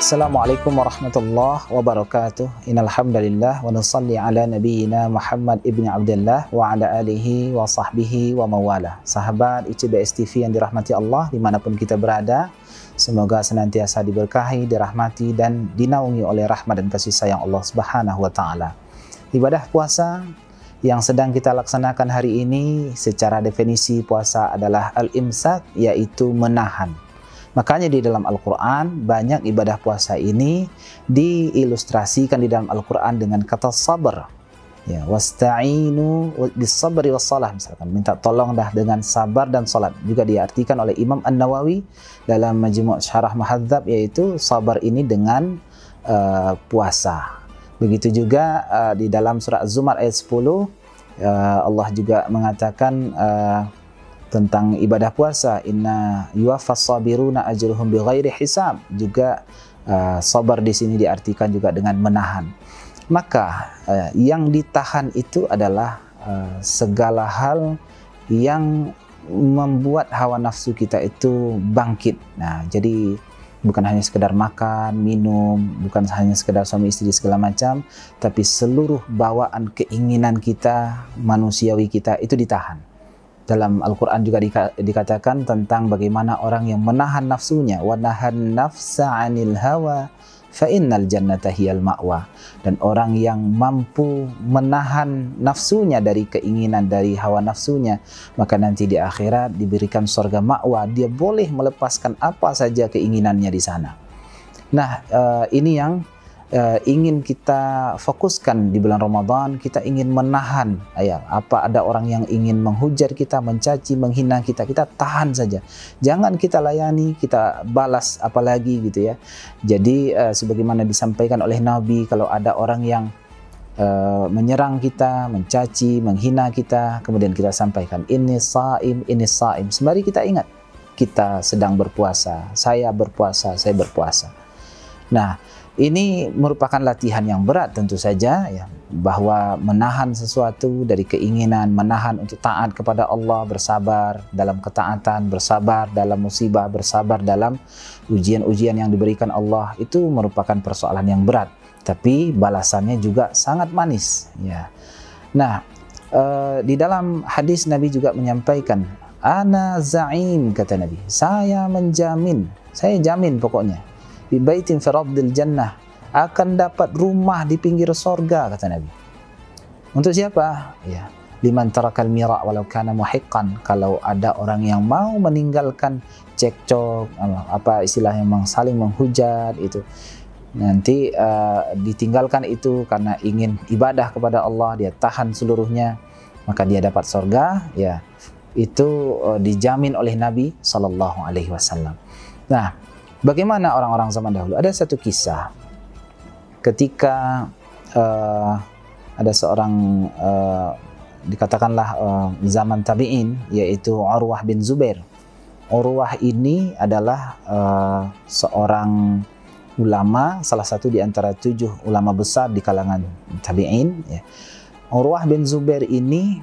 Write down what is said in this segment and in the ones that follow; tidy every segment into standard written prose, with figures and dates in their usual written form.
Assalamualaikum warahmatullahi wabarakatuh. Innal hamdalillah wa nusalli ala nabiyyina Muhammad ibni Abdullah wa ala alihi wa sahbihi wa mawala. Sahabat ICBS TV yang dirahmati Allah dimanapun kita berada, semoga senantiasa diberkahi, dirahmati dan dinaungi oleh rahmat dan kasih sayang Allah Subhanahu wa taala. Ibadah puasa yang sedang kita laksanakan hari ini, secara definisi puasa adalah al-imsak, yaitu menahan. Makanya di dalam Al-Quran banyak ibadah puasa ini diilustrasikan di dalam Al-Quran dengan kata sabar. Ya, wasta'inu bis-sabri was-salah, misalkan minta tolong dah dengan sabar dan salat. Juga diartikan oleh Imam An-Nawawi dalam Majmu' Syarah Muhadzab, yaitu sabar ini dengan puasa. Begitu juga di dalam surah Az-Zumar ayat 10 Allah juga mengatakan tentang ibadah puasa, inna yuwaffas sabiruna ajruhum bighairi hisab. Juga sabar di sini diartikan juga dengan menahan. Maka yang ditahan itu adalah segala hal yang membuat hawa nafsu kita itu bangkit. Nah, jadi bukan hanya sekedar makan, minum, bukan hanya sekedar suami istri segala macam, tapi seluruh bawaan keinginan kita, manusiawi kita itu ditahan. Dalam Al-Quran juga dikatakan tentang bagaimana orang yang menahan nafsunya, wa nahan nafsa 'anil hawa fa innal jannata hiyal ma'wa. Dan orang yang mampu menahan nafsunya dari keinginan, dari hawa nafsunya, maka nanti di akhirat diberikan surga ma'wa. Dia boleh melepaskan apa saja keinginannya di sana. Nah, ini yang ingin kita fokuskan di bulan Ramadan. Kita ingin menahan, apa ada orang yang ingin menghujat kita, mencaci, menghina kita, kita tahan saja. Jangan kita layani, kita balas apalagi gitu ya. Jadi sebagaimana disampaikan oleh Nabi, kalau ada orang yang menyerang kita, mencaci, menghina kita, kemudian kita sampaikan ini saim, ini saim. Sembari kita ingat, kita sedang berpuasa, saya berpuasa, saya berpuasa. Nah, ini merupakan latihan yang berat tentu saja ya, bahwa menahan sesuatu dari keinginan, menahan untuk taat kepada Allah, bersabar dalam ketaatan, bersabar dalam musibah, bersabar dalam ujian-ujian yang diberikan Allah, itu merupakan persoalan yang berat, tapi balasannya juga sangat manis ya. Nah, di dalam hadis Nabi juga menyampaikan, ana za'im, kata Nabi, saya menjamin, saya jamin pokoknya, bibaitin fi rabdil jannah, akan dapat rumah di pinggir sorga, kata Nabi. Untuk siapa? Ya, liman tarakal mira walau kana muhiqqan. Kalau ada orang yang mau meninggalkan cekcok, apa istilahnya, saling menghujat itu, nanti ditinggalkan itu karena ingin ibadah kepada Allah, dia tahan seluruhnya, maka dia dapat sorga. Ya, itu dijamin oleh Nabi Sallallahu Alaihi Wasallam. Nah, bagaimana orang-orang zaman dahulu? Ada satu kisah ketika ada seorang dikatakanlah zaman tabi'in, yaitu Urwah bin Zubair. Urwah ini adalah seorang ulama, salah satu di antara 7 ulama besar di kalangan tabi'in ya. Urwah bin Zubair ini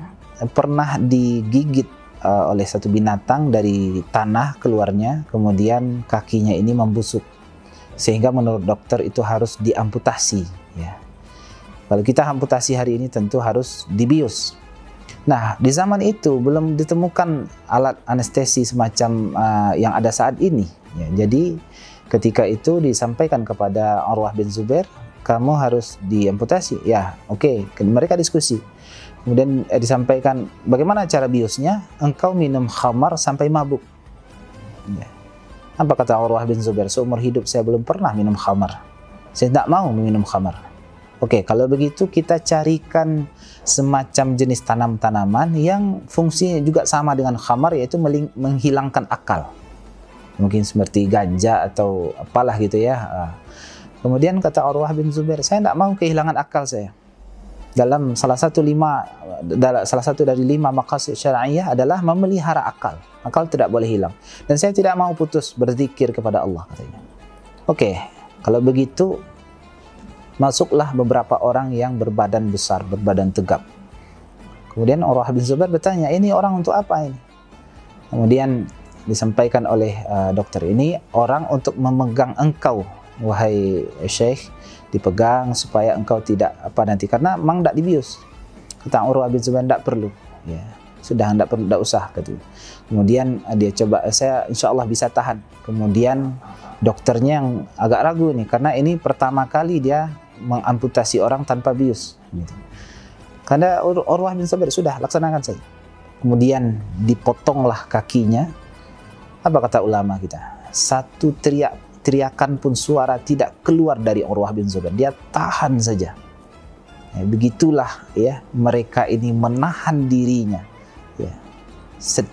pernah digigit oleh satu binatang dari tanah keluarnya, kemudian kakinya ini membusuk, sehingga menurut dokter itu harus diamputasi ya. Kalau kita amputasi hari ini tentu harus dibius. Nah, di zaman itu belum ditemukan alat anestesi semacam yang ada saat ini ya. Jadi ketika itu disampaikan kepada Urwah bin Zubair, kamu harus diamputasi ya. Oke, mereka diskusi. Kemudian disampaikan, bagaimana cara biusnya? Engkau minum khamar sampai mabuk. Ya. Apa kata Urwah bin Zubair? Seumur hidup saya belum pernah minum khamar. Saya tidak mau minum khamar. Oke, kalau begitu kita carikan semacam jenis tanaman yang fungsinya juga sama dengan khamar, yaitu menghilangkan akal. Mungkin seperti ganja atau apalah gitu ya. Kemudian kata Urwah bin Zubair, saya tidak mau kehilangan akal saya. Dalam salah satu dari 5 maqasid syar'iyyah adalah memelihara akal. Akal tidak boleh hilang. Dan saya tidak mau putus berzikir kepada Allah, katanya. Oke, kalau begitu masuklah beberapa orang yang berbadan besar, berbadan tegap. Kemudian Urwah bin Zubair bertanya, ini orang untuk apa ini? Kemudian disampaikan oleh dokter, ini orang untuk memegang engkau wahai Syekh, dipegang supaya engkau tidak nanti, karena memang tidak dibius. Kata Urwah bin Zubair, tidak perlu, ya sudah, tidak perlu, tidak usah gitu. Kemudian dia coba, saya insya Allah bisa tahan. Kemudian dokternya yang agak ragu nih, karena ini pertama kali dia mengamputasi orang tanpa bius gitu. Karena Urwah bin Zubair, sudah laksanakan saja. Kemudian dipotonglah kakinya. Apa kata ulama kita? Satu teriakan pun suara tidak keluar dari Urwah bin Zubair. Dia tahan saja. Ya, begitulah ya mereka ini menahan dirinya. Ya.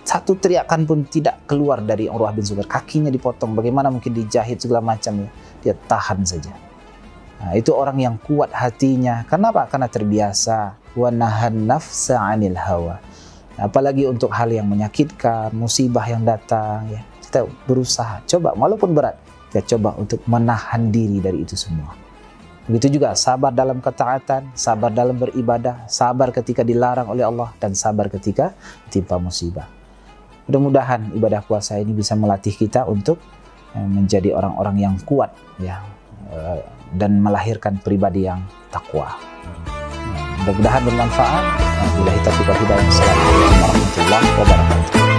Satu teriakan pun tidak keluar dari Urwah bin Zubair. Kakinya dipotong. Bagaimana mungkin dijahit segala macam ya? Dia tahan saja. Nah, itu orang yang kuat hatinya. Kenapa? Karena terbiasa. Wa nahan nafsa 'anil hawa. Apalagi untuk hal yang menyakitkan, musibah yang datang, ya kita berusaha, coba walaupun berat, kita coba untuk menahan diri dari itu semua. Begitu juga sabar dalam ketaatan, sabar dalam beribadah, sabar ketika dilarang oleh Allah, dan sabar ketika timpa musibah. Mudah-mudahan ibadah puasa ini bisa melatih kita untuk menjadi orang-orang yang kuat, ya, dan melahirkan pribadi yang takwa. Mudah-mudahan bermanfaat. Wabillahi taufiq wal hidayah. Assalamualaikum warahmatullahi wabarakatuh.